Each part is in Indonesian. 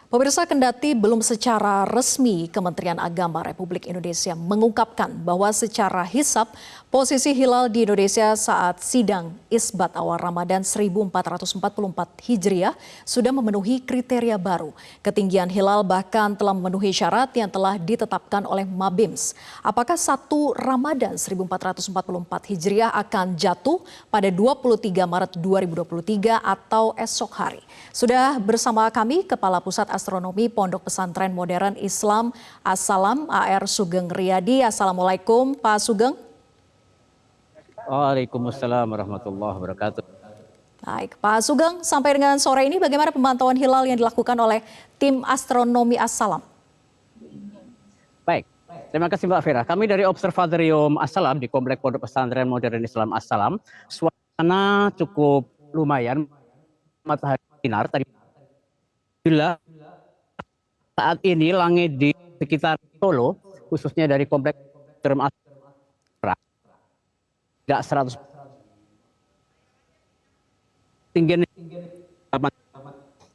Pemirsa, kendati belum secara resmi Kementerian Agama Republik Indonesia mengungkapkan bahwa secara hisab posisi hilal di Indonesia saat sidang Isbat awal Ramadan 1444 Hijriah sudah memenuhi kriteria baru. Ketinggian hilal bahkan telah memenuhi syarat yang telah ditetapkan oleh Mabims. Apakah 1 Ramadan 1444 Hijriah akan jatuh pada 23 Maret 2023 atau esok hari? Sudah bersama kami Kepala Pusat Astronomi Pondok Pesantren Modern Islam As-Salam AR Sugeng Riyadi. Assalamualaikum Pak Sugeng. Waalaikumsalam warahmatullahi wabarakatuh. Baik, Pak Sugeng, sampai dengan sore ini bagaimana pemantauan hilal yang dilakukan oleh tim astronomi As-Salam? Baik, terima kasih Mbak Fira. Kami dari Observatorium As-Salam di Komplek Pondok Pesantren Modern Islam As-Salam, suasana cukup lumayan, matahari sinar tadi. Bila saat ini langit di sekitar Solo, khususnya dari Komplek Observatorium As-Salam, tidak 100 tinggi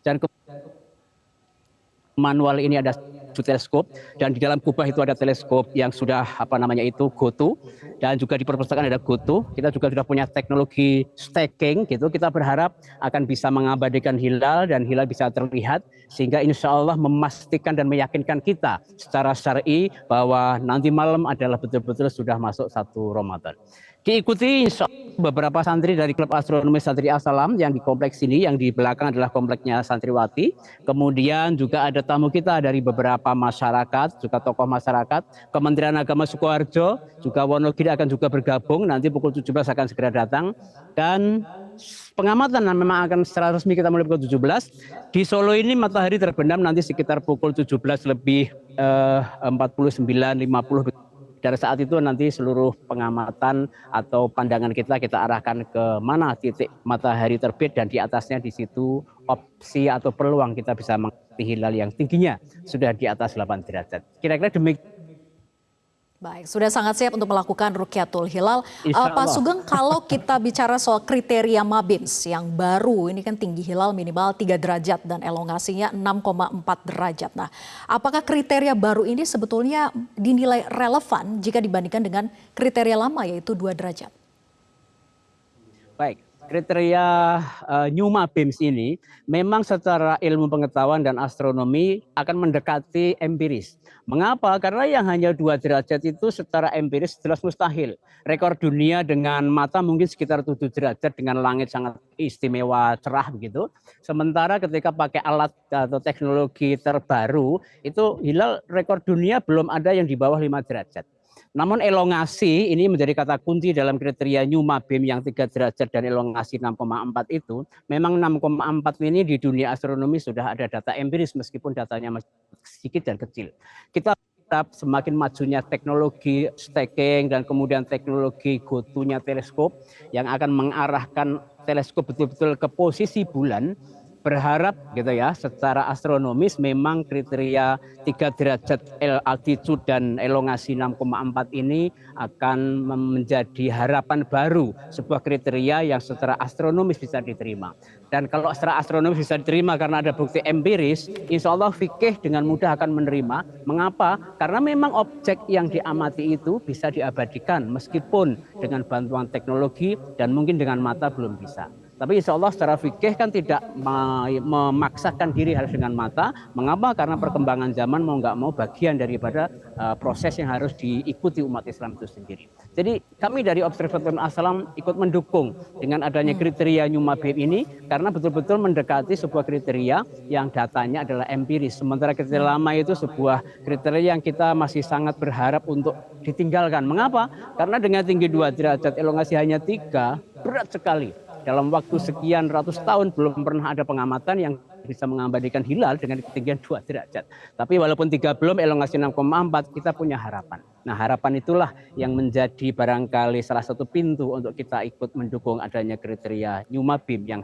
dan manual ini ada teleskop, dan di dalam kubah itu ada teleskop yang sudah GOTO, dan juga di perpustakaan ada GOTO. Kita juga sudah punya teknologi stacking gitu. Kita berharap akan bisa mengabadikan hilal dan hilal bisa terlihat, sehingga insya Allah memastikan dan meyakinkan kita secara syar'i bahwa nanti malam adalah betul-betul sudah masuk 1 Ramadan. Diikuti insya Allah beberapa santri dari Klub Astronomi Santri As-Salam yang di kompleks ini, yang di belakang adalah kompleksnya Santriwati. Kemudian juga ada tamu kita dari beberapa masyarakat, juga tokoh masyarakat, Kementerian Agama Sukoharjo, juga Wonogiri akan juga bergabung, nanti pukul 17 akan segera datang. Dan pengamatan memang akan secara resmi kita mulai pukul 17. Di Solo ini matahari terbenam nanti sekitar pukul 17 lebih 49.50. Dari saat itu nanti seluruh pengamatan atau pandangan kita arahkan ke mana titik matahari terbit, dan di atasnya di situ opsi atau peluang kita bisa mengamati hilal yang tingginya sudah di atas 8 derajat. Kira-kira demikian. Baik, sudah sangat siap untuk melakukan Rukyatul Hilal. Pak Sugeng, kalau kita bicara soal kriteria Mabims yang baru, ini kan tinggi hilal minimal 3 derajat dan elongasinya 6,4 derajat. Nah, apakah kriteria baru ini sebetulnya dinilai relevan jika dibandingkan dengan kriteria lama yaitu 2 derajat? Baik, kriteria New Mabims ini memang secara ilmu pengetahuan dan astronomi akan mendekati empiris. Mengapa? Karena yang hanya 2 derajat itu secara empiris jelas mustahil. Rekor dunia dengan mata mungkin sekitar 7 derajat dengan langit sangat istimewa cerah begitu. Sementara ketika pakai alat atau teknologi terbaru, itu hilal rekor dunia belum ada yang di bawah 5 derajat. Namun elongasi ini menjadi kata kunci dalam kriteria New Mabim yang 3 derajat dan elongasi 6,4 itu. Memang 6,4 ini di dunia astronomi sudah ada data empiris meskipun datanya masih sedikit dan kecil. Kita tetap semakin majunya teknologi stacking dan kemudian teknologi GOTO-nya teleskop yang akan mengarahkan teleskop betul-betul ke posisi bulan. Berharap gitu ya, secara astronomis memang kriteria 3 derajat altitude dan elongasi 6,4 ini akan menjadi harapan baru, sebuah kriteria yang secara astronomis bisa diterima. Dan kalau secara astronomis bisa diterima karena ada bukti empiris, insya Allah fikih dengan mudah akan menerima. Mengapa? Karena memang objek yang diamati itu bisa diabadikan meskipun dengan bantuan teknologi dan mungkin dengan mata belum bisa. Tapi insya Allah secara fikih kan tidak memaksakan diri harus dengan mata. Mengapa? Karena perkembangan zaman mau nggak mau bagian daripada proses yang harus diikuti umat Islam itu sendiri. Jadi kami dari Observatorium As-Salam ikut mendukung dengan adanya kriteria New Mabim ini karena betul-betul mendekati sebuah kriteria yang datanya adalah empiris. Sementara kriteria lama itu sebuah kriteria yang kita masih sangat berharap untuk ditinggalkan. Mengapa? Karena dengan tinggi 2 derajat, elongasi hanya 3, berat sekali. Dalam waktu sekian ratus tahun belum pernah ada pengamatan yang bisa mengabadikan hilal dengan ketinggian 2 derajat. Tapi walaupun 3 belum, elongasi 6,4, kita punya harapan. Nah, harapan itulah yang menjadi barangkali salah satu pintu untuk kita ikut mendukung adanya kriteria New Mabim yang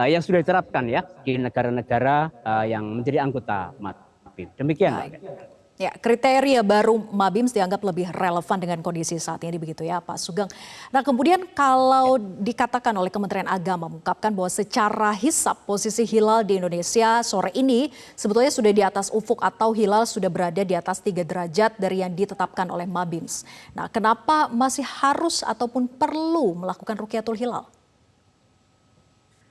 yang sudah diterapkan ya di negara-negara yang menjadi anggota Mabim. Demikian. Ya, kriteria baru Mabims dianggap lebih relevan dengan kondisi saat ini begitu ya Pak Sugeng. Nah kemudian kalau dikatakan oleh Kementerian Agama mengungkapkan bahwa secara hisap posisi hilal di Indonesia sore ini sebetulnya sudah di atas ufuk atau hilal sudah berada di atas 3 derajat dari yang ditetapkan oleh Mabims. Nah kenapa masih harus ataupun perlu melakukan Rukyatul Hilal?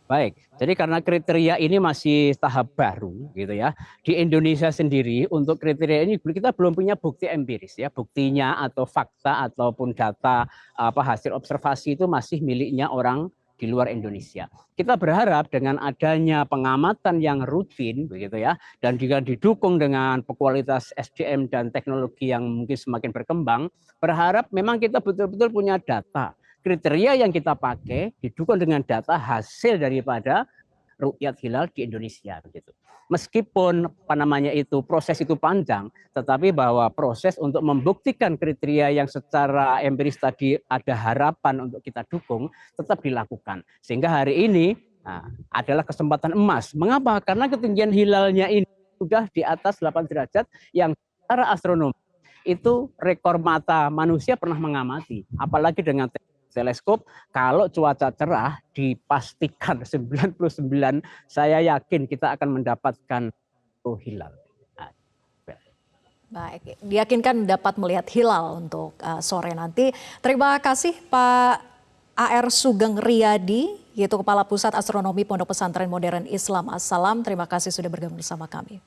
Baik, jadi karena kriteria ini masih tahap baru gitu ya. Di Indonesia sendiri untuk kriteria ini kita belum punya bukti empiris ya. Buktinya atau fakta ataupun data hasil observasi itu masih miliknya orang di luar Indonesia. Kita berharap dengan adanya pengamatan yang rutin begitu ya dan juga didukung dengan kualitas SDM dan teknologi yang mungkin semakin berkembang, berharap memang kita betul-betul punya data kriteria yang kita pakai didukung dengan data hasil daripada rukyat hilal di Indonesia begitu. Meskipun proses itu panjang, tetapi bahwa proses untuk membuktikan kriteria yang secara empiris tadi ada harapan untuk kita dukung tetap dilakukan. Sehingga hari ini adalah kesempatan emas. Mengapa? Karena ketinggian hilalnya ini sudah di atas 8 derajat yang secara astronomi itu rekor mata manusia pernah mengamati. Apalagi dengan teleskop, kalau cuaca cerah dipastikan 99 saya yakin kita akan mendapatkan hilal. Baik, diyakinkan dapat melihat hilal untuk sore nanti. Terima kasih Pak AR Sugeng Riyadi, yaitu Kepala Pusat Astronomi Pondok Pesantren Modern Islam As-Salam. Terima kasih sudah bergabung bersama kami.